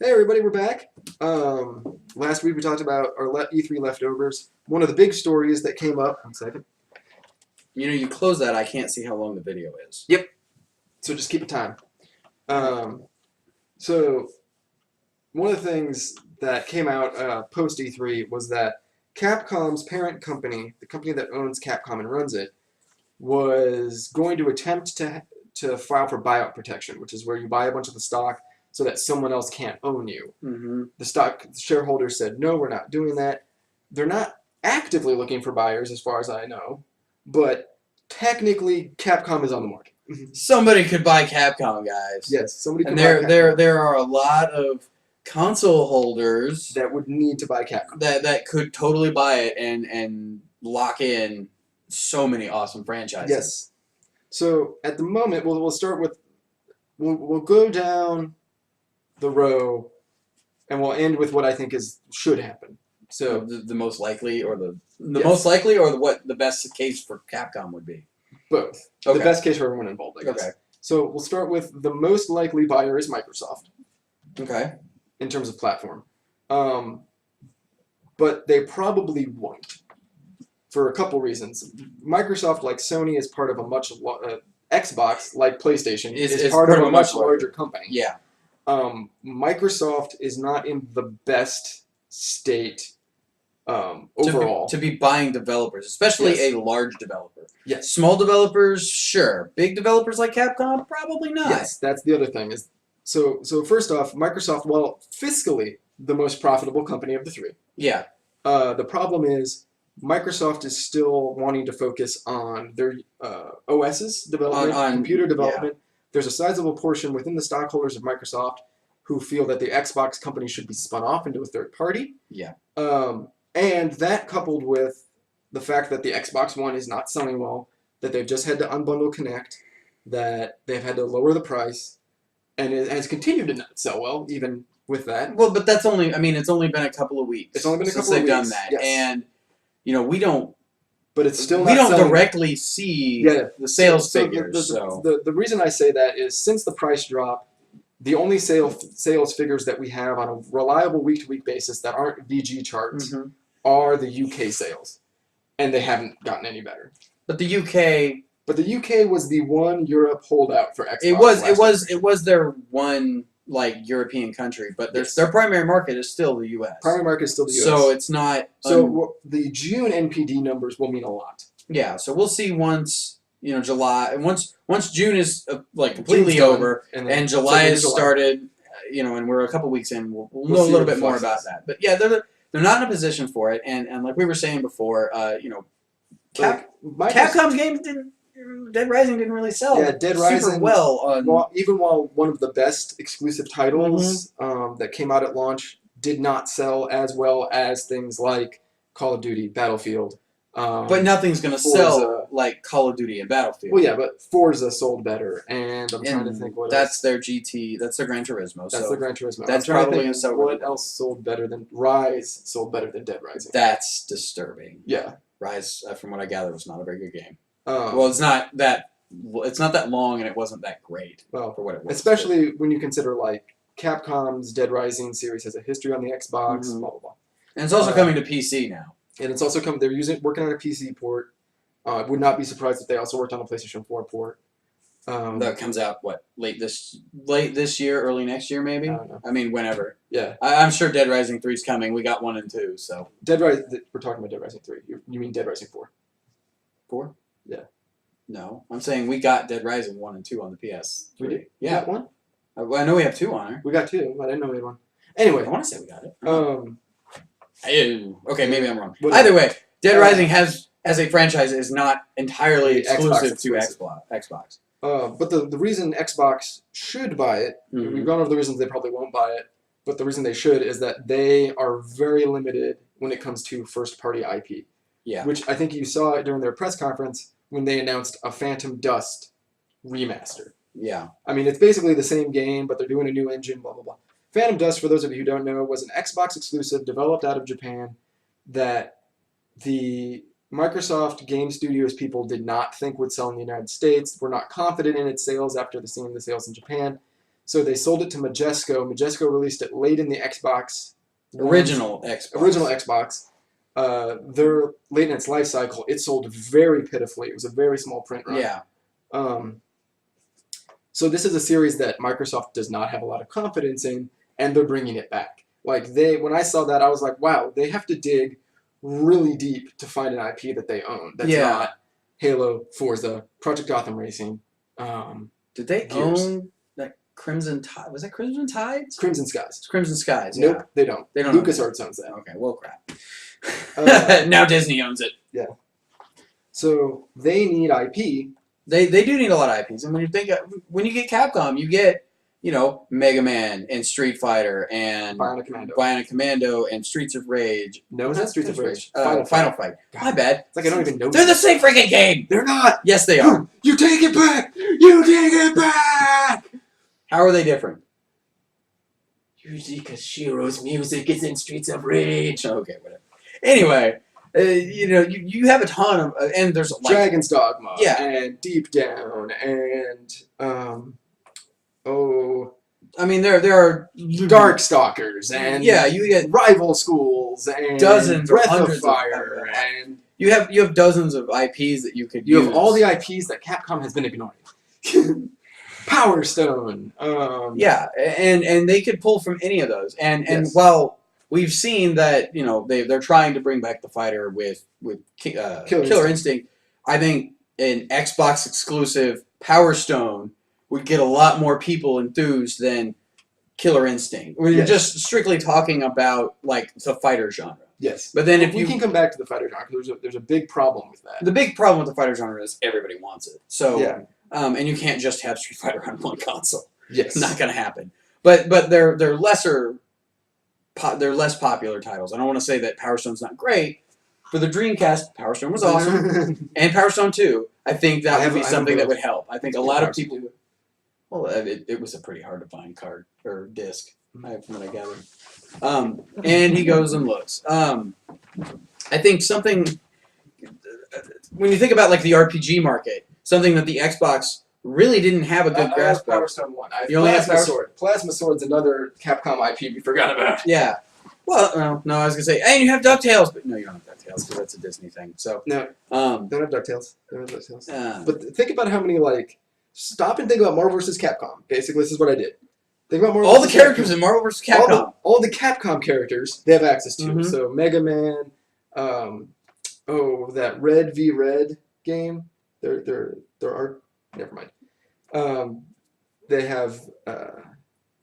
Hey everybody, we're back. Last week we talked about our E3 leftovers. One of the big stories that came up. 1 second. You know, you close that, I can't see how long the video is. Yep. So just keep a time. So one of the things that came out post E3 was that Capcom's parent company, the company that owns Capcom and runs it, was going to attempt to file for buyout protection, which is where you buy a bunch of the stock so that someone else can't own you. Mm-hmm. The stock shareholders said, no, we're not doing that. They're not actively looking for buyers, as far as I know, but technically Capcom is on the market. Somebody could buy Capcom, guys. Yes, somebody could and buy Capcom. there are a lot of console holders that would need to buy Capcom. That could totally buy it and lock in so many awesome franchises. Yes. So at the moment, we'll start with we'll go down the row, and we'll end with what I think should happen. So the most likely, or the yes. most likely, or what the best case for Capcom would be. Both. Okay. The best case for everyone involved, I guess. Okay. So we'll start with the most likely buyer is Microsoft. Okay. In terms of platform, but they probably won't for a couple reasons. Microsoft, like Sony, is part of a much Xbox, like PlayStation, is part of a much larger company. Yeah. Microsoft is not in the best state overall. To be buying developers, especially yes. a large developer. Yes. Small developers, sure. Big developers like Capcom, probably not. Yes, that's the other thing. So first off, Microsoft, while fiscally the most profitable company of the three. Yeah. The problem is Microsoft is still wanting to focus on their OS's development, on computer development. Yeah. There's a sizable portion within the stockholders of Microsoft who feel that the Xbox company should be spun off into a third party. Yeah. And that coupled with the fact that the Xbox One is not selling well, that they've just had to unbundle Kinect, that they've had to lower the price, and it has continued to not sell well, even with that. Well, but that's only, it's only been a couple of weeks. It's only been a couple since of weeks. They've done that. Yes. And, we don't. But it's still we not don't selling. directly see the sales figures. The reason I say that is since the price drop, the only sales figures that we have on a reliable week-to-week basis that aren't VG charts are the UK sales. And they haven't gotten any better. But the UK... But the UK was the one Europe holdout for Xbox. It was their one European country, but their primary market is still the US. Primary market is still the US. So it's not. So the June NPD numbers will mean a lot. Yeah. So we'll see once July, and once June is completely over and July has started, and we're a couple weeks in, we'll know a little bit more about that. But yeah, they're not in a position for it, and like we were saying before, Capcom's games didn't. Dead Rising didn't really sell Dead Rising, super well. Even while one of the best exclusive titles that came out at launch did not sell as well as things like Call of Duty, Battlefield. But nothing's going to sell like Call of Duty and Battlefield. Well, yeah, but Forza sold better, and I'm trying to think what that's else. Their GT, that's their Gran Turismo. That's their Gran Turismo. That's probably going to sell. What else sold better than Rise? Sold better than Dead Rising. That's disturbing. Yeah. Rise, from what I gather, was not a very good game. Well, it's not that long, and it wasn't that great for what it was. Especially when you consider Capcom's Dead Rising series has a history on the Xbox, blah blah blah. And it's also coming to PC now. And it's also coming. They're working on a PC port. I would not be surprised if they also worked on a PlayStation 4 port. That comes out late this year, early next year, maybe. I don't know. Whenever. Yeah. I'm sure Dead Rising 3 is coming. We got 1 and 2, so. We're talking about Dead Rising 3. You mean Dead Rising 4? 4? Yeah. No, I'm saying we got Dead Rising 1 and 2 on the PS. We did? Yeah. We got 1? I know we have 2 on her. We got 2, but I didn't know we had 1. Anyway. I want to say we got it. Okay, maybe I'm wrong. Whatever. Either way, Dead Rising as a franchise is not entirely exclusive to Xbox. But the reason Xbox should buy it, we've gone over the reasons they probably won't buy it, but the reason they should is that they are very limited when it comes to first-party IP. Yeah. Which I think you saw during their press conference when they announced a Phantom Dust remaster. Yeah. It's basically the same game, but they're doing a new engine, blah, blah, blah. Phantom Dust, for those of you who don't know, was an Xbox exclusive developed out of Japan that the Microsoft Game Studios people did not think would sell in the United States, were not confident in its sales after seeing the sales in Japan. So they sold it to Majesco. Majesco released it late in the Xbox. Original Xbox. They're late in its life cycle. It sold very pitifully. It was a very small print run. Yeah. So this is a series that Microsoft does not have a lot of confidence in, and they're bringing it back. Like when I saw that, I was like, wow, they have to dig really deep to find an IP that they own. That's not Halo, Forza, Project Gotham Racing. Did they own that Crimson Tide? Was that Crimson Tides? Crimson Skies. It's Crimson Skies. Nope, yeah. they don't. They don't. LucasArts owns that. Okay, well, crap. Now Disney owns it. Yeah. So they need IP. They do need a lot of IPs, and when you get Capcom, you get Mega Man and Street Fighter and Bionic Commando and Streets of Rage. No, it's not Streets of Rage. Final Fight. God. My bad. It's like I don't even know. They're the same freaking game. They're not. Yes, they are. You take it back. You take it back. How are they different? Usually because Shiro's music is in Streets of Rage. Okay, whatever. Anyway. You have a ton of, and there's Dragon's Dogma, and Deep Down, and I mean there are Darkstalkers, and you get Rival Schools, and dozens, Breath hundreds of Fire, and you have dozens of IPs that you could. You have all the IPs that Capcom has been ignoring. Power Stone. And they could pull from any of those, and while we've seen that they're trying to bring back the fighter with Killer Instinct. I think an Xbox exclusive Power Stone would get a lot more people enthused than Killer Instinct. We're just strictly talking about like the fighter genre. Yes, but then if we can come back to the fighter genre, there's a big problem with that. The big problem with the fighter genre is everybody wants it. So and you can't just have Street Fighter on one console. Yes, not going to happen. But they're lesser. They're less popular titles. I don't want to say that Power Stone's not great. For the Dreamcast, Power Stone was awesome. And Power Stone 2, I think that would be something that would help. I think a lot of people would. Well, it was a pretty hard to find card or disc, from what I gathered. And he goes and looks. I think something, when you think about like the RPG market, something that the Xbox really didn't have a good grasp of. Power Stone 1. You only have Power Sword. Plasma Sword's another Capcom IP we forgot about. Yeah. Well, no, I was going to say, and you have DuckTales, but no, you don't have DuckTales because that's a Disney thing. So no, don't have DuckTales. Don't have DuckTales. But think about how many, stop and think about Marvel vs. Capcom. Basically, this is what I did. Think about Marvel all the characters in Marvel vs. Capcom. All the Capcom characters they have access to. So Mega Man, that Red v Red game. There are. Never mind. They have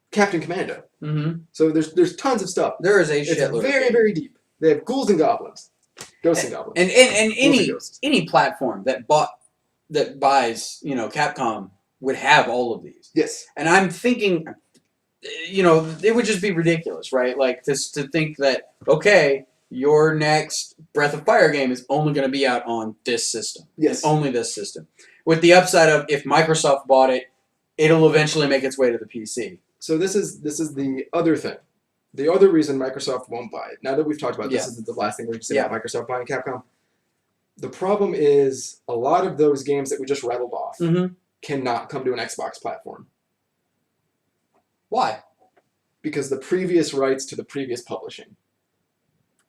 Captain Commando. So there's tons of stuff. There is a shitload. It's very, very deep. They have ghouls and goblins. Ghosts and goblins. And any platform that buys, Capcom would have all of these. Yes. And I'm thinking, it would just be ridiculous, right? Like to think that, okay, your next Breath of Fire game is only going to be out on this system. Yes. Only this system. With the upside of if Microsoft bought it, it'll eventually make its way to the PC. So this is the other thing. The other reason Microsoft won't buy it, now that we've talked about this, is the last thing we're going to say about Microsoft buying Capcom. The problem is a lot of those games that we just rattled off cannot come to an Xbox platform. Why? Because the previous rights to the previous publishing.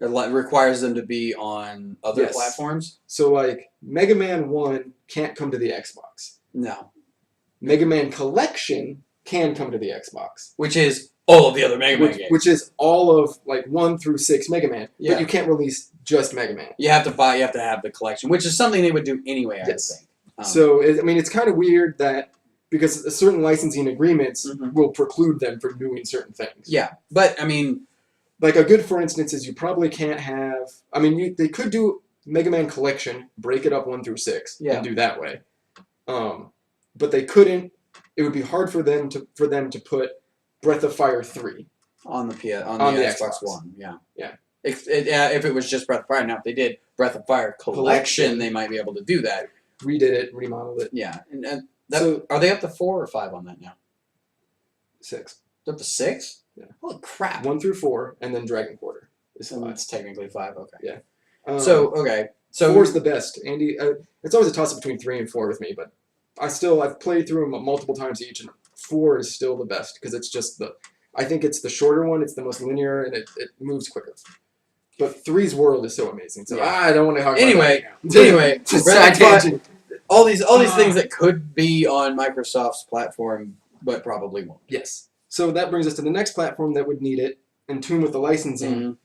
It requires them to be on other platforms? So, Mega Man 1 can't come to the Xbox. No. Mega Man Collection can come to the Xbox. Which is all of the other Mega Man games. Which is all of, 1 through 6 Mega Man. Yeah. But you can't release just Mega Man. You have to have the collection, which is something they would do anyway, I would think. So, it's kind of weird that because certain licensing agreements will preclude them from doing certain things. Yeah, but, a good, for instance, is you probably can't have... they could do Mega Man Collection, break it up 1 through 6, and do that way. But they couldn't... It would be hard for them to put Breath of Fire 3 on the Xbox One. Yeah. If it was just Breath of Fire, now if they did Breath of Fire Collection, they might be able to do that. Redid it, remodeled it. Yeah. So, are they up to 4 or 5 on that now? 6. They're up to 6? Yeah. Holy crap. 1 through 4, and then Dragon Quarter. It's technically 5, okay. Yeah. So 4's the best. Andy, it's always a toss-up between 3 and 4 with me, but I've played through them multiple times each, and 4 is still the best because it's just I think it's the shorter one. It's the most linear and it moves quicker. But 3's world is so amazing. So I don't want to talk about that. Anyway, just side tangent. All these things that could be on Microsoft's platform, but probably won't. Yes. So that brings us to the next platform that would need it, in tune with the licensing.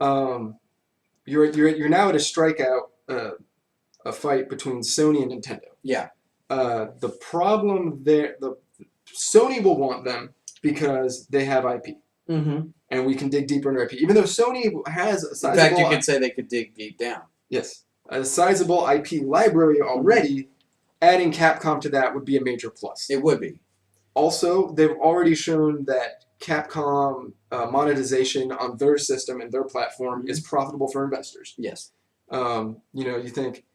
Mm-hmm. You're now at a strikeout, a fight between Sony and Nintendo. Yeah. The problem there, Sony will want them because they have IP. Mm-hmm. And we can dig deeper into IP. Even though Sony has a sizable... In fact, you could say they could dig deep down. Yes. A sizable IP library already, adding Capcom to that would be a major plus. It would be. Also, they've already shown that Capcom monetization on their system and their platform is profitable for investors. Yes. You think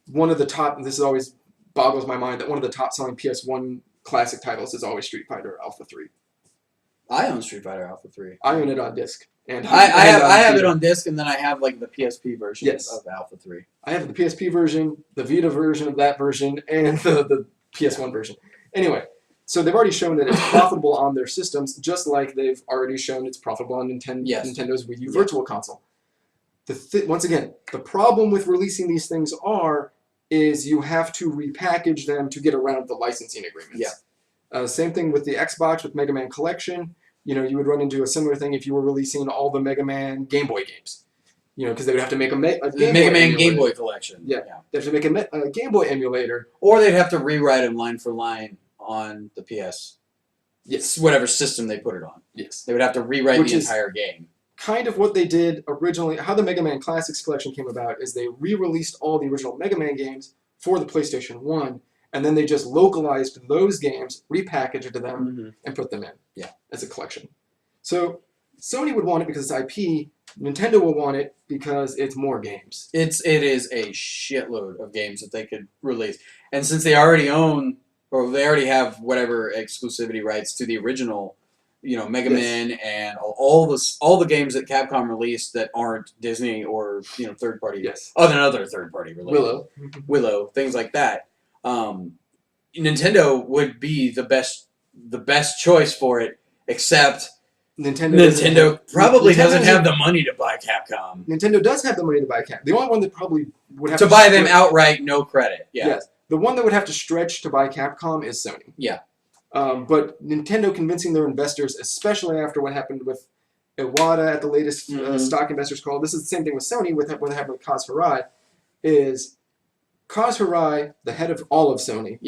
one of the top... This always boggles my mind that one of the top-selling PS1 classic titles is always Street Fighter Alpha 3. I own Street Fighter Alpha 3. I own it on disc. And I have it on disc, and then I have like the PSP version of Alpha 3. I have the PSP version, the Vita version of that version, and the PS1 version. Anyway, so they've already shown that it's profitable on their systems, just like they've already shown it's profitable on Nintendo's Wii U Virtual Console. Once again, the problem with releasing these things is you have to repackage them to get around the licensing agreements. Yeah. Same thing with the Xbox with Mega Man Collection. You would run into a similar thing if you were releasing all the Mega Man Game Boy games. Because they would have to make a Mega Man Game Boy Collection. Yeah. They have to make a Game Boy emulator. Or they'd have to rewrite them line for line on the PS. Yes. Whatever system they put it on. Yes. They would have to rewrite the entire game. Kind of what they did originally. How the Mega Man Classics Collection came about is they re-released all the original Mega Man games for the PlayStation 1. And then they just localized those games, repackaged them, and put them in as a collection. So Sony would want it because it's IP. Nintendo will want it because it's more games. It is a shitload of games that they could release. And since they already own, or they already have whatever exclusivity rights to the original, Mega Man and all the games that Capcom released that aren't Disney or third party, other third party related, Willow, things like that. Nintendo would be the best choice for it, except Nintendo probably doesn't have the money to buy Capcom. Nintendo does have the money to buy Capcom. The only one that probably would have to buy them outright, no credit. Yeah. Yes. The one that would have to stretch to buy Capcom is Sony. Yeah. But Nintendo convincing their investors, especially after what happened with Iwata at the latest stock investors call, this is the same thing with Sony with what happened with Kaz Hirai, is Kaz Hirai, the head of all of Sony,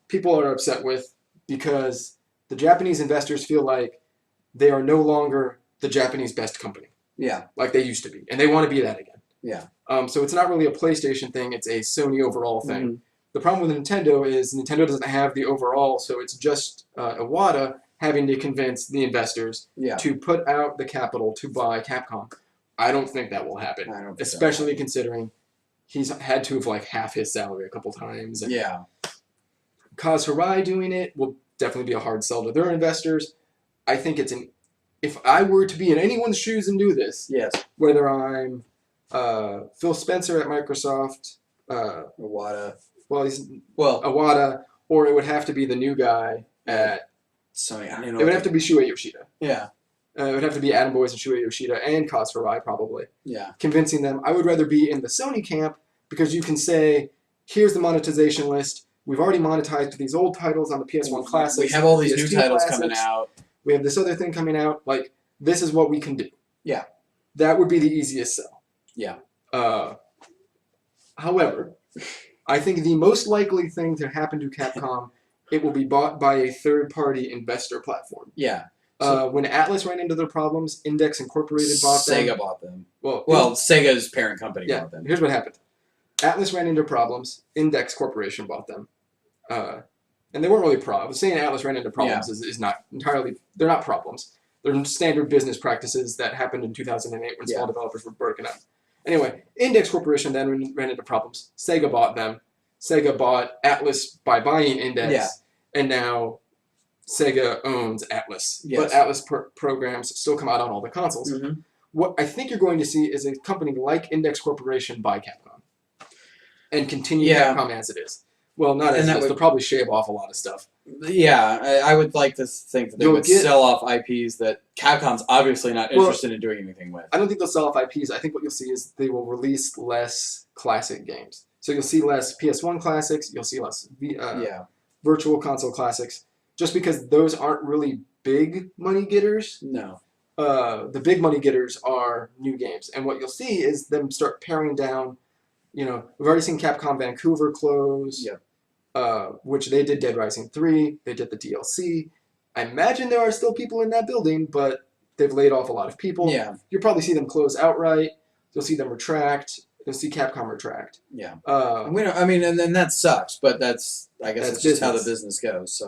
people are upset with because the Japanese investors feel like they are no longer the Japanese best company. Yeah. Like they used to be. And they want to be that again. Yeah. So it's not really a PlayStation thing, it's a Sony overall thing. The problem with Nintendo is Nintendo doesn't have the overall, so it's just Iwata having to convince the investors to put out the capital to buy Capcom. I don't think that will happen. Especially considering he's had to have half his salary a couple times. And Kaz Hirai doing it will definitely be a hard sell to their investors. I think if I were to be in anyone's shoes and do this, whether I'm Phil Spencer at Microsoft, Iwata. Iwata, or it would have to be the new guy at Sony. I don't know. It would have to be Shuei Yoshida. Yeah. It would have to be Adam Boyce and Shuei Yoshida and Kaz Hirai probably. Yeah. Convincing them. I would rather be in the Sony camp because you can say, here's the monetization list. We've already monetized these old titles on the PS1 Classics. We have all these new titles coming out. We have this other thing coming out. This is what we can do. Yeah. That would be the easiest sell. Yeah. However, I think the most likely thing to happen to Capcom, it will be bought by a third-party investor platform. Yeah. When Atlas ran into their problems, Index Incorporated bought them. Sega bought them. Well, Sega's parent company bought them. Here's what happened. Atlas ran into problems. Index Corporation bought them. And they weren't really problems. Saying Atlas ran into problems is not entirely... They're not problems. They're standard business practices that happened in 2008 when small developers were broken up. Anyway, Index Corporation then ran into problems. Sega bought them. Sega bought Atlas by buying Index. And now Sega owns Atlas. But Atlas programs still come out on all the consoles. What I think you're going to see is a company like Index Corporation buy Capcom. And continue Capcom as it is. Well, not as that they'll probably shave off a lot of stuff. Yeah, I would like to think that they would sell off IPs that Capcom's obviously not interested in doing anything with. I don't think they'll sell off IPs. I think what you'll see is they will release less classic games. So you'll see less PS1 classics. You'll see less virtual console classics, just because those aren't really big money getters. No. The big money getters are new games, and what you'll see is them start paring down. You know, we've already seen Capcom Vancouver close. Yep. Which they did Dead Rising 3, they did the DLC. I imagine there are still people in that building, but they've laid off a lot of people. Yeah. You'll probably see them close outright. You'll see them retract. You'll see Capcom retract. Yeah. And then that sucks, but I guess that's just how the business goes.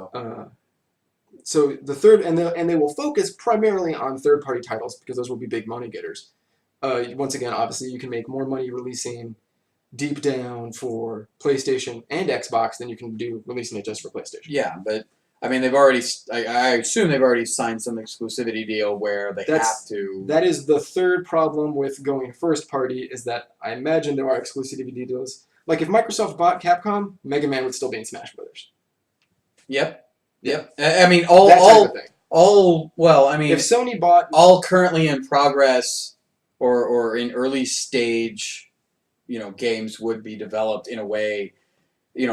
So the third, and they will focus primarily on third-party titles because those will be big money getters. Once again, obviously, you can make more money releasing Deep Down for PlayStation and Xbox than you can do releasing it just for PlayStation. Yeah, but I mean, they've already. I assume they've already signed some exclusivity deal where they have to. That is the third problem with going first party, is that I imagine there are exclusivity deals. Like if Microsoft bought Capcom, Mega Man would still be in Smash Brothers. Yep. I mean, if Sony bought all currently in progress or in early stage, games would be developed in a way,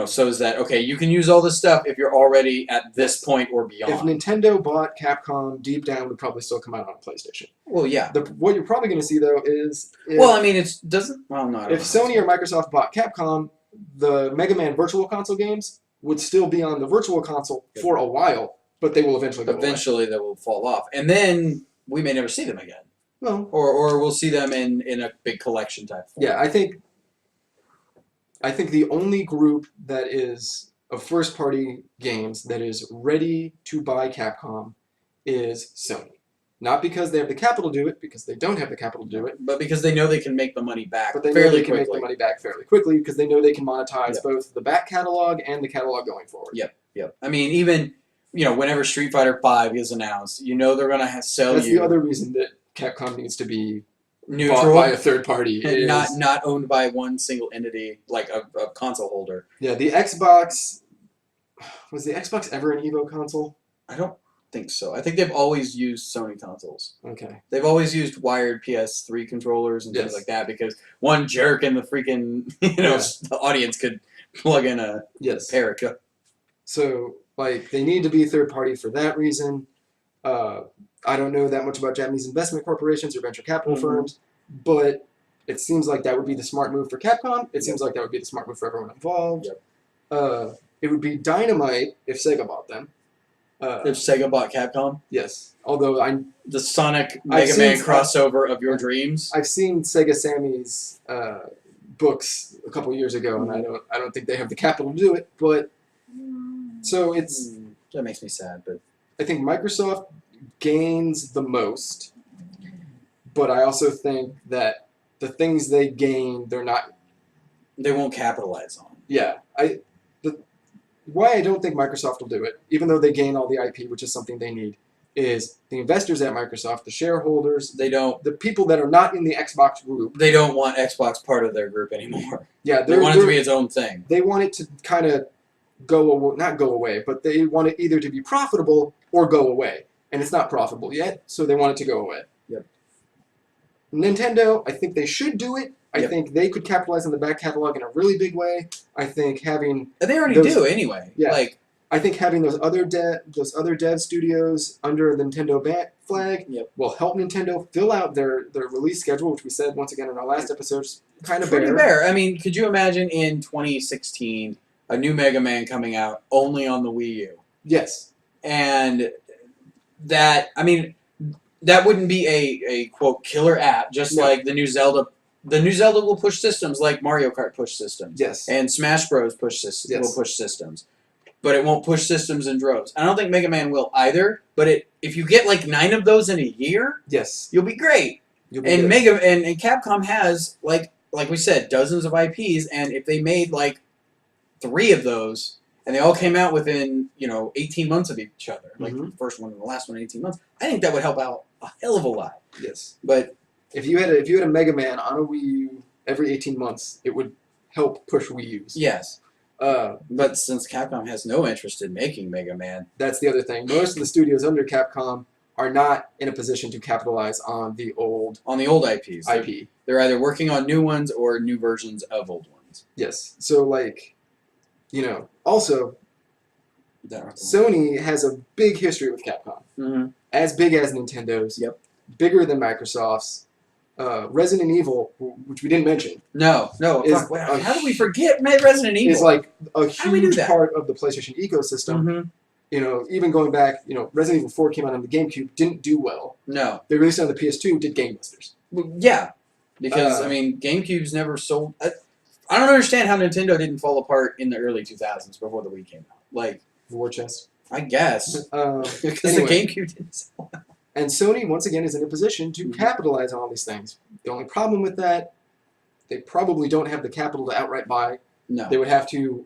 so is that, okay, you can use all this stuff if you're already at this point or beyond. If Nintendo bought Capcom, Deep Down would probably still come out on PlayStation. Well, yeah. What you're probably going to see, though, is... If Sony or Microsoft bought Capcom, the Mega Man Virtual Console games would still be on the Virtual Console for a while, but they will eventually go away. Eventually they will fall off. And then we may never see them again. Well, or we'll see them in a big collection type form. Yeah, I think the only group that is of first-party games that is ready to buy Capcom is Sony. Not because they have the capital to do it, because they don't have the capital to do it. But because they know they can make the money back fairly quickly. But they know they can make the money back fairly quickly because they know they can monetize both the back catalog and the catalog going forward. Yep. I mean, even, whenever Street Fighter V is announced, they're going to sell That's the other reason that Capcom needs to be neutral, bought by a third party, and not owned by one single entity like a console holder. Yeah, the Xbox was the Xbox ever an Evo console? I don't think so. I think they've always used Sony consoles. Okay. They've always used wired PS3 controllers and things like that because one jerk in the freaking the audience could plug in a Perica. So they need to be third party for that reason. I don't know that much about Japanese investment corporations or venture capital firms, but it seems like that would be the smart move for Capcom. It seems like that would be the smart move for everyone involved. It would be dynamite if Sega bought them. If Sega bought Capcom? Yes. Although the Sonic Mega Man crossover of your dreams? I've seen Sega Sammy's books a couple years ago, and I don't think they have the capital to do it, but so it's... That makes me sad, but... I think Microsoft gains the most, but I also think that the things they gain, they won't capitalize on. Yeah. Why I don't think Microsoft will do it, even though they gain all the IP, which is something they need, is the investors at Microsoft, the shareholders, the people that are not in the Xbox group. They don't want Xbox part of their group anymore. Yeah, they want it to be its own thing. They want it to kind of not go away, but they want it either to be profitable or go away. And it's not profitable yet, so they want it to go away. Yep. Nintendo, I think they should do it. I think they could capitalize on the back catalog in a really big way. I think having... And they already do, anyway. Yeah. I think having those other dev studios under the Nintendo flag will help Nintendo fill out their release schedule, which we said once again in our last episode, kind of pretty bare. I mean, could you imagine in 2016 a new Mega Man coming out only on the Wii U? Yes. And that wouldn't be a quote killer app, just like the new Zelda. The new Zelda will push systems like Mario Kart push systems. Yes. And Smash Bros. Will push systems. But it won't push systems in droves. I don't think Mega Man will either, but if you get 9 of those in a year, you'll be great. And Capcom has, like we said, dozens of IPs, and if they made 3 of those, and they all came out within 18 months of each other, the first one and the last one in 18 months, I think that would help out a hell of a lot. Yes. But if you had a Mega Man on a Wii U every 18 months, it would help push Wii U's. Yes. But since Capcom has no interest in making Mega Man, that's the other thing. Most of the studios under Capcom are not in a position to capitalize on the old IPs. IP. They're either working on new ones or new versions of old ones. Yes. So also Sony has a big history with Capcom. Mm-hmm. As big as Nintendo's. Yep. Bigger than Microsoft's. Resident Evil, which we didn't mention. No. How do we forget Resident Evil? Is like a huge part of the PlayStation ecosystem. Mm-hmm. Even going back, Resident Evil 4 came out on the GameCube, didn't do well. No. They released it on the PS2, did gangbusters. Well, yeah. Because, GameCube's never sold... I don't understand how Nintendo didn't fall apart in the early 2000s before the Wii came out. Like... War chest. I guess. Because the GameCube didn't sell well. And Sony, once again, is in a position to capitalize on all these things. The only problem with that, they probably don't have the capital to outright buy. No. They would have to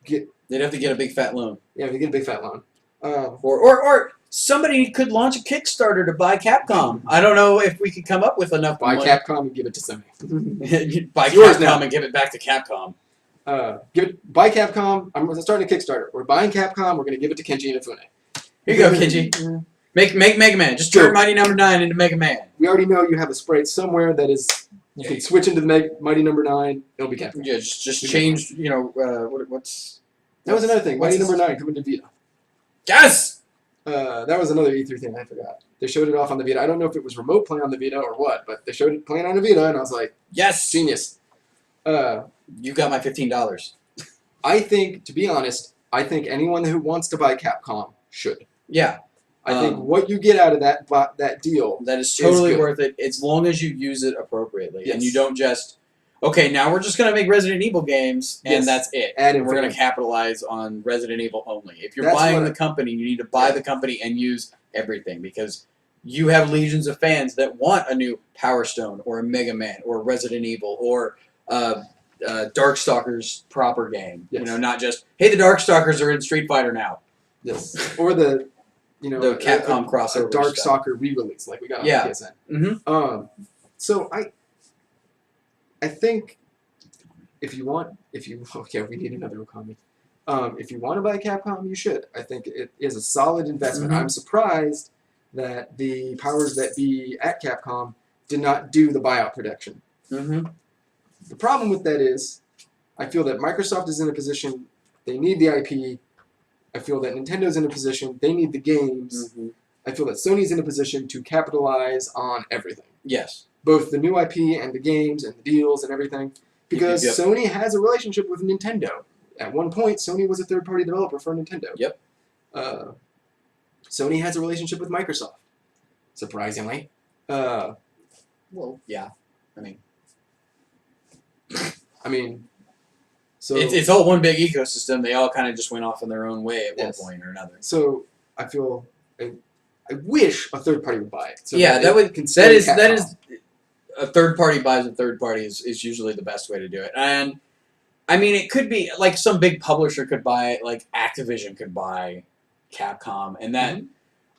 get... They'd have to get a big fat loan. Yeah, they get a big fat loan. Or somebody could launch a Kickstarter to buy Capcom. I don't know if we could come up with enough money. Buy Capcom and give it to Sony. Buy Capcom and give it back to Capcom. Buy Capcom. I'm starting a Kickstarter. We're buying Capcom. We're going to give it to Kenji Inafune. Here you go, Kenji. Make Mega Man. Just turn Mighty Number 9 into Mega Man. We already know you have a sprite somewhere that is... You can switch into the Mighty Number 9. It'll be Capcom. Yeah, just change, what's... That was another thing. Mighty Number 9 coming to Vita. Yes! That was another E3 thing I forgot. They showed it off on the Vita. I don't know if it was remote play on the Vita or what, but they showed it playing on the Vita, and I was like... Yes! Genius. You got my $15. I think, to be honest, anyone who wants to buy Capcom should. Yeah. I think what you get out of that deal... That is totally worth it, as long as you use it appropriately. Yes. And you don't just... Okay, now we're just going to make Resident Evil games, and that's it. And we're going to capitalize on Resident Evil only. If you're buying the company, you need to buy the company and use everything, because you have legions of fans that want a new Power Stone, or a Mega Man, or Resident Evil, or Darkstalkers proper game. Yes. Not just, hey, the Darkstalkers are in Street Fighter now. Yes. Or the Capcom crossover. Darkstalker re-release, like we got on PSN. Mm-hmm. So I think we need another Okami. If you want to buy Capcom, you should. I think it is a solid investment. Mm-hmm. I'm surprised that the powers that be at Capcom did not do the buyout protection. Mm-hmm. The problem with that is, I feel that Microsoft is in a position, they need the IP. I feel that Nintendo's in a position, they need the games. Mm-hmm. I feel that Sony's in a position to capitalize on everything. Yes. Both the new IP and the games and the deals and everything. Because Sony has a relationship with Nintendo. At one point, Sony was a third-party developer for Nintendo. Yep. Sony has a relationship with Microsoft, surprisingly. Well, yeah. So it's all one big ecosystem. They all kind of just went off in their own way at one point or another. So I feel I wish a third party would buy it. So that is a third party buys a third party is usually the best way to do it. And it could be like some big publisher could buy it, like Activision could buy Capcom, and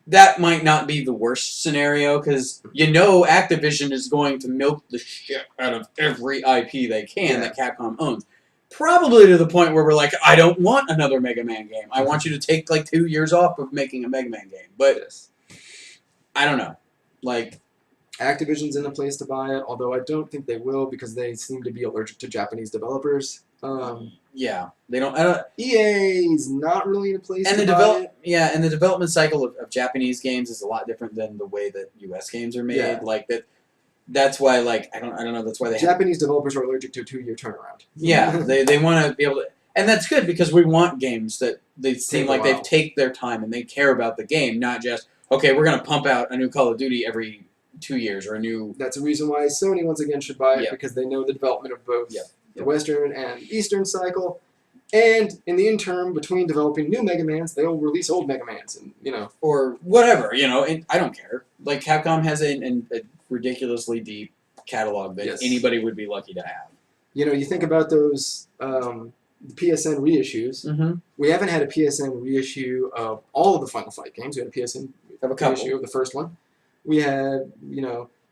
that might not be the worst scenario, because Activision is going to milk the shit out of every IP they can that Capcom owns. Probably to the point where we're like, I don't want another Mega Man game. I want you to take like 2 years off of making a Mega Man game. But I don't know. Like, Activision's in a place to buy it, although I don't think they will, because they seem to be allergic to Japanese developers. They don't. EA's not really in a place to buy it. Yeah, and the development cycle of Japanese games is a lot different than the way that U.S. games are made. Yeah. Like that. That's why, like, I don't know. That's why Japanese developers are allergic to a 2-year turnaround. Yeah, they want to be able to, and that's good, because we want games that they seem like they've taken their time and they care about the game, not just, okay, we're gonna pump out a new Call of Duty every 2 years or a new. That's a reason why Sony once again should buy it, because they know the development of both the Western and Eastern cycle, and in the interim between developing new Mega Mans, they'll release old Mega Mans, and or whatever, and I don't care. Like, Capcom has a ridiculously deep catalog that anybody would be lucky to have. You think about those PSN reissues. Mm-hmm. We haven't had a PSN reissue of all of the Final Fight games. We had a PSN reissue of the first one. We had,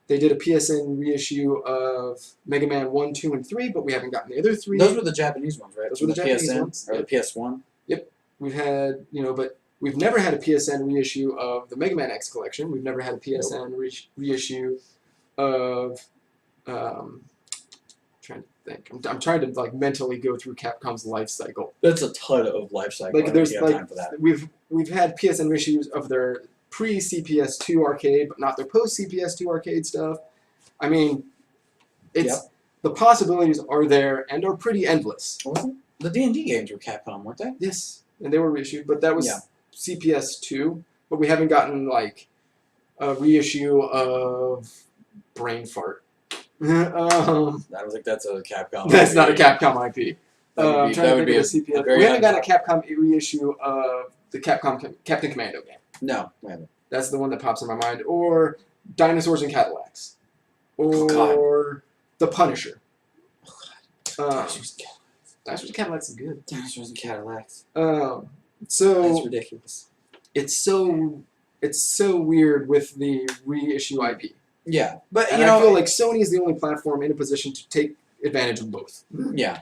They did a PSN reissue of Mega Man 1, 2, and 3, but we haven't gotten the other 3. Those were the Japanese ones, right? Those were the Japanese PSN, ones. Or the PS1. Yep. We've had, but we've never had a PSN reissue of the Mega Man X collection. We've never had a PSN reissue of, trying to think. I'm trying to like mentally go through Capcom's life cycle. That's a ton of life cycle. Like there's like time for that. We've had PSN reissues of their pre-CPS2 arcade, but not their post-CPS2 arcade stuff. I mean, the possibilities are there and are pretty endless. Wasn't the D&D games were Capcom, weren't they? Yes, and they were reissued, but that was CPS2. But we haven't gotten like a reissue of Brain Fart. I don't think that's a Capcom. That's not a Capcom IP. That would be a CPS. We haven't got a Capcom reissue of the Captain Commando game. No, we haven't. That's the one that pops in my mind. Or Dinosaurs and Cadillacs. Or The Punisher. Dinosaurs and Cadillacs is good. Dinosaurs and Cadillacs. So that's ridiculous. It's so weird with the reissue IP. Yeah, but and I feel like Sony is the only platform in a position to take advantage of both. Yeah.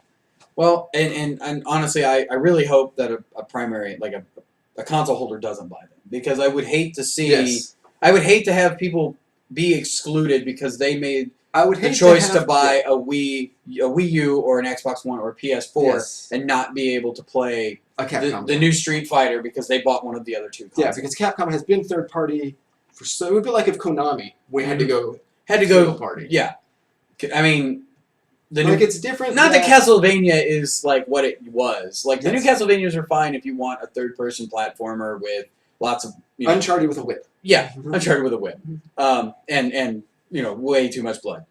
Well, and honestly, I really hope that a primary, like a console holder doesn't buy them. Because I would hate to see... Yes. I would hate to have people be excluded because they made the choice to buy a Wii U or an Xbox One or a PS4 and not be able to play the new Street Fighter because they bought one of the other two consoles. Yeah, because Capcom has been third party for so... It would be like if Konami had to go third party. Yeah. I mean... it's different. Not that Castlevania is like what it was. Like the new Castlevanias are fine if you want a third-person platformer with lots of Uncharted with a whip. Yeah, Uncharted with a whip. And way too much blood.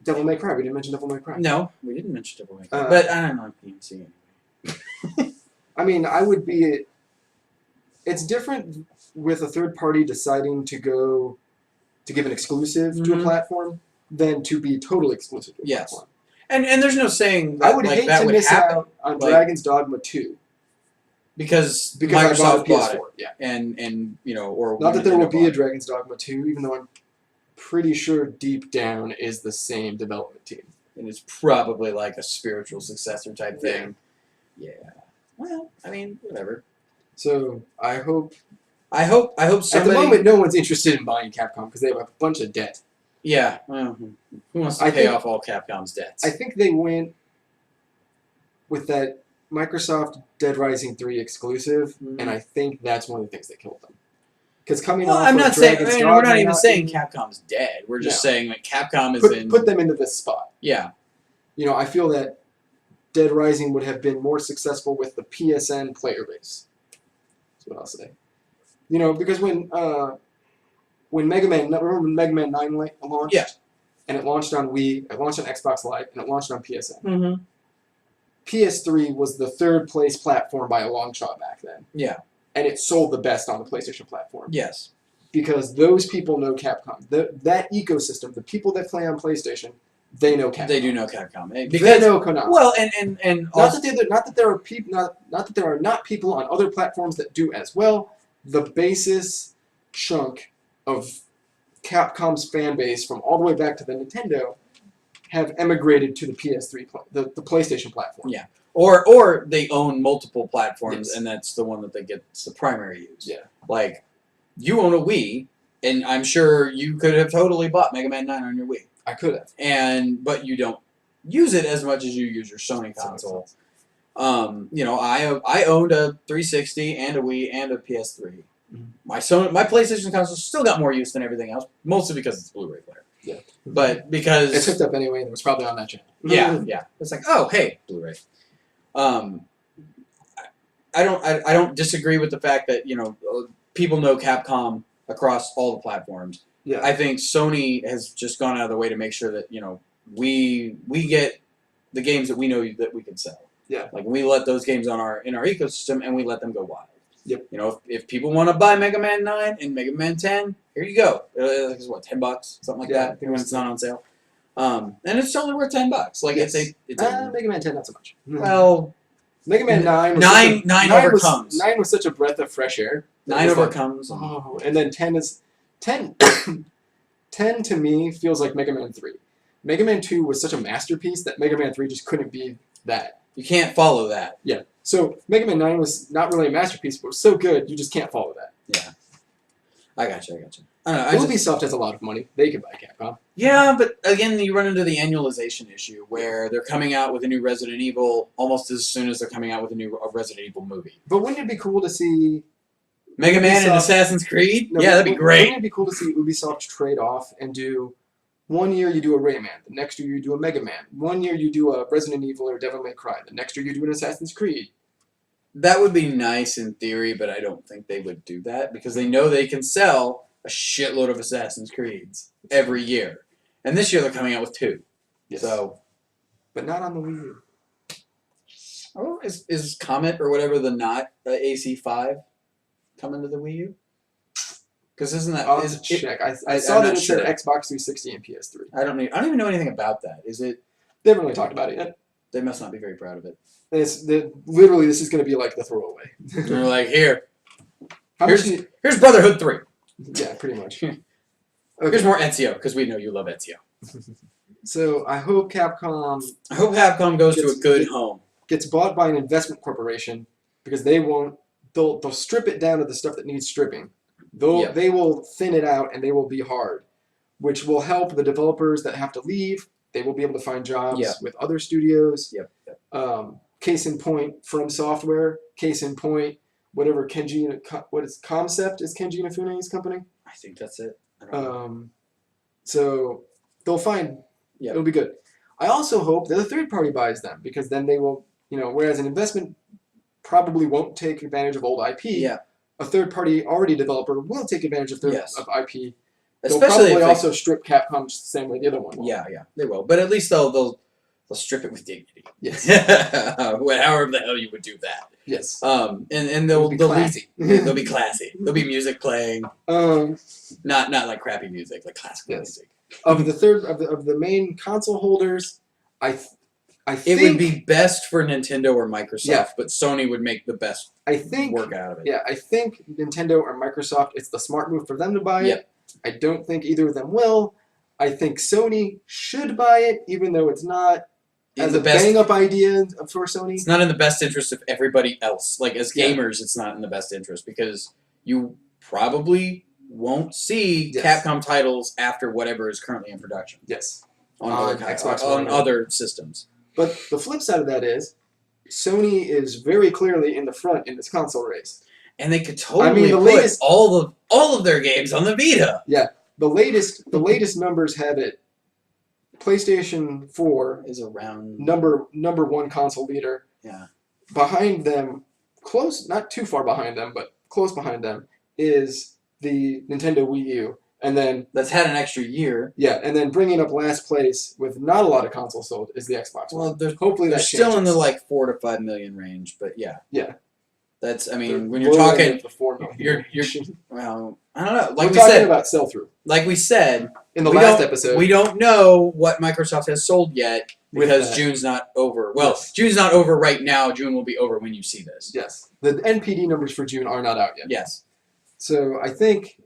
Devil May Cry. We didn't mention Devil May Cry. No, we didn't mention Devil May Cry. But I don't know PNC anyway. I mean, I would be. It's different with a third party deciding to give an exclusive to a platform than to be totally exclusive to a platform. And there's no saying that I would hate to miss out on Dragon's Dogma 2. Because Microsoft bought it. Yeah. And or not that there will be a Dragon's Dogma 2, even though I'm pretty sure deep down is the same development team. And it's probably like a spiritual successor type thing. Yeah. Well, I mean, whatever. So I hope somebody... At the moment, no one's interested in buying Capcom because they have a bunch of debt. Yeah. Well, who wants to pay off all Capcom's debts? I think they went with that Microsoft Dead Rising 3 exclusive, and I think that's one of the things that killed them. Because coming off I'm not saying... Dragon's we're not even saying Capcom's dead. We're just saying that Capcom is put them into this spot. Yeah. I feel that Dead Rising would have been more successful with the PSN player base. That's what I'll say. Because when Mega Man 9 launched? Yeah. And it launched on Wii, it launched on Xbox Live, and it launched on PSN. Mm-hmm. PS3 was the third place platform by a long shot back then. Yeah. And it sold the best on the PlayStation platform. Yes. Because those people know Capcom. That ecosystem, the people that play on PlayStation, they know Capcom. They do know Capcom. Because they know Konami. Well, and not that there are not people on other platforms that do as well. The basis chunk of Capcom's fan base from all the way back to the Nintendo have emigrated to the PS3, the PlayStation platform. Yeah. Or they own multiple platforms, and that's the one that they get the primary use. Yeah. Like, you own a Wii, and I'm sure you could have totally bought Mega Man 9 on your Wii. I could have. But you don't use it as much as you use your Sony console. I owned a 360 and a Wii and a PS3. Mm-hmm. My PlayStation console still got more use than everything else, mostly because it's a Blu-ray player. Yeah. But because it's hooked up anyway, and it was probably on that channel. Yeah. It's like, oh, hey, Blu-ray. I don't disagree with the fact that people know Capcom across all the platforms. Yeah. I think Sony has just gone out of the way to make sure that we get the games that we know that we can sell. Yeah. Like we let those games in our ecosystem and we let them go wild. Yep. If people want to buy Mega Man 9 and Mega Man 10, here you go. It's what, $10, something like that, when it's not on sale. And it's totally worth $10. Like it's Mega Man 10 not so much. Well, Mega Man 9 9 overcomes. 9 was such a breath of fresh air. 9 overcomes. And then 10 is 10 10 to me feels like Mega Man 3. Mega Man 2 was such a masterpiece that Mega Man 3 just couldn't be that. You can't follow that. Yeah. So Mega Man 9 was not really a masterpiece, but it was so good, you just can't follow that. Yeah. I got you. I don't know. Ubisoft has a lot of money. They could buy Capcom. Yeah, but again, you run into the annualization issue where they're coming out with a new Resident Evil almost as soon as they're coming out with a new Resident Evil movie. But wouldn't it be cool to see Mega Man and Assassin's Creed? No, yeah, that'd be great. Wouldn't it be cool to see Ubisoft trade off and do 1 year you do a Rayman, the next year you do a Mega Man, 1 year you do a Resident Evil or Devil May Cry, the next year you do an Assassin's Creed. That would be nice in theory, but I don't think they would do that because they know they can sell a shitload of Assassin's Creeds every year. And this year they're coming out with 2. Yes. So, but not on the Wii U. Oh, is Comet or whatever the AC5 coming to the Wii U? Because isn't that? I'll have to check. I saw that it said Xbox 360 and PS3. I don't even know anything about that. Is it? They haven't really talked about it yet. They must not be very proud of it. Literally, this is going to be like the throwaway. They're like, here's Brotherhood 3. Yeah, pretty much. Okay. Here's more Ezio, because we know you love Ezio. So I hope Capcom... goes to a good home. Gets bought by an investment corporation, because they won't... They'll strip it down to the stuff that needs stripping. They will thin it out, and they will be hard, which will help the developers that have to leave. They will be able to find jobs with other studios. Case in point, From Software. Case in point, whatever Concept is Kenji Inafune's company? I think that's it. So they'll find, it'll be good. I also hope that a third party buys them, because then they will, whereas an investment probably won't take advantage of old IP, a third party already developer will take advantage of IP. They'll probably also strip Capcom just the same way the other one will. Yeah, they will. But at least they'll strip it with dignity. Yes. However the hell you would do that. Yes. And they'll be classy. They'll be classy. There'll be music playing. Not like crappy music, like classical music. Of the main console holders, I think it would be best for Nintendo or Microsoft, but Sony would make the best work out of it. Yeah, I think Nintendo or Microsoft, it's the smart move for them to buy it. I don't think either of them will. I think Sony should buy it, even though it's not as a bang-up idea for Sony. It's not in the best interest of everybody else. Like, as gamers, it's not in the best interest, because you probably won't see Capcom titles after whatever is currently in production. Yes. On Xbox on other systems. But the flip side of that is, Sony is very clearly in the front in this console race. And they could totally put all of their games on the Vita. Yeah. The latest numbers have it. PlayStation 4 is around number 1 console leader. Yeah. Behind them, not too far behind them, but close behind them, is the Nintendo Wii U. And then that's had an extra year. Yeah, and then bringing up last place with not a lot of consoles sold is the Xbox One. Well, hopefully they're still in the 4 to 5 million range, but yeah. Yeah. That's when you're talking the 4 million. Well, I don't know. Like we're talking about sell-through. Like we said in the last episode, we don't know what Microsoft has sold yet because June's not over. Well, June's not over right now. June will be over when you see this. Yes. The NPD numbers for June are not out yet. Yes. So I think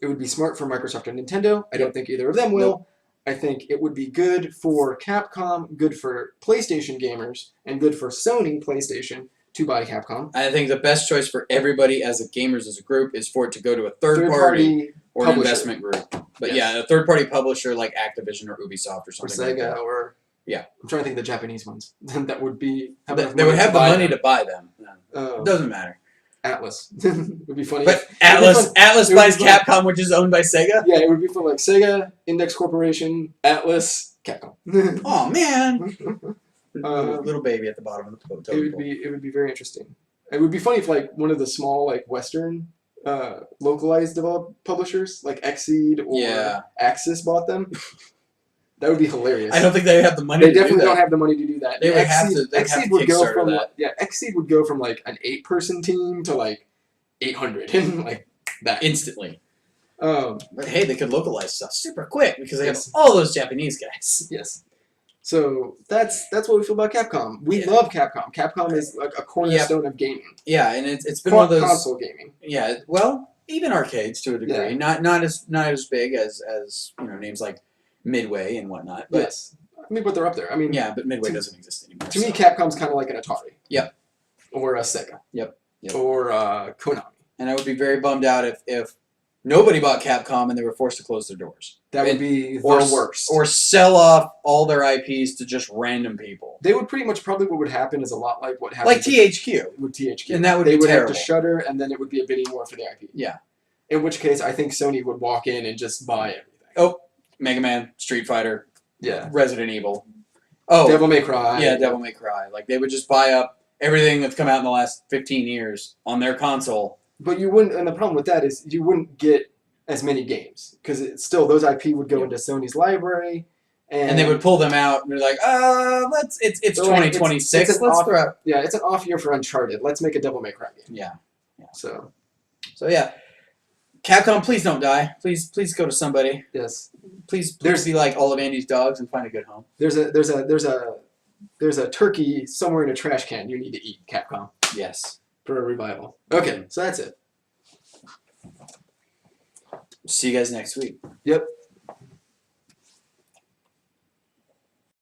it would be smart for Microsoft and Nintendo. I don't think either of them will. Nope. I think it would be good for Capcom, good for PlayStation gamers, and good for Sony PlayStation to buy Capcom. I think the best choice for everybody as gamers as a group is for it to go to a third party or an investment group. But a third-party publisher like Activision or Ubisoft or something or Sega like that. Or I'm trying to think of the Japanese ones. That would be... They would have the money to buy them. It doesn't matter. Atlas. It would be funny. But Atlas buys Capcom, which is owned by Sega? Yeah, it would be for Sega, Index Corporation, Atlas, Capcom. Oh, man! Little baby at the bottom of the totem pole. It would be very interesting. It would be funny if one of the small Western localized publishers like Xseed or Axis bought them. That would be hilarious. I don't think they have the money. They definitely don't have the money to do that. They would have to. Xseed would go from Xseed would go from an 8-person team to 800 and that instantly. But hey, they could localize stuff super quick because they have all those Japanese guys. Yes. So that's what we feel about Capcom. We love Capcom. Capcom is a cornerstone of gaming. Yeah, and it's been one of those console gaming. Yeah, well, even arcades to a degree. Yeah. Not as big as names like Midway and whatnot. But yes. I mean, but they're up there. I mean, yeah, but Midway doesn't exist anymore. To me, Capcom's kind of like an Atari. Yep. Or a Sega. Yep. Or Konami. And I would be very bummed out if nobody bought Capcom and they were forced to close their doors. That would be the worst. Or sell off all their IPs to just random people. They would pretty much probably what would happen is a lot like what happened. Like THQ. With THQ. And that would they be would terrible. have to shutter, and then it would be a bidding war for the IP. Yeah. In which case, I think Sony would walk in and just buy everything. Oh, Mega Man, Street Fighter, yeah, Resident Evil. Oh, Devil May Cry. Yeah, Devil May Cry. Like, they would just buy up everything that's come out in the last 15 years on their console. But you wouldn't, and the problem with that is you wouldn't get as many games because still those IP would go into Sony's library, and they would pull them out and be like, it's 2026. It's let's throw out. Yeah, it's an off year for Uncharted. Let's make a Devil May Cry game. Yeah. So yeah, Capcom, please don't die. Please go to somebody. Yes. Please be like all of Andy's dogs and find a good home. There's a turkey somewhere in a trash can you need to eat, Capcom. Yes. For a revival. Okay, so that's it. See you guys next week. Yep.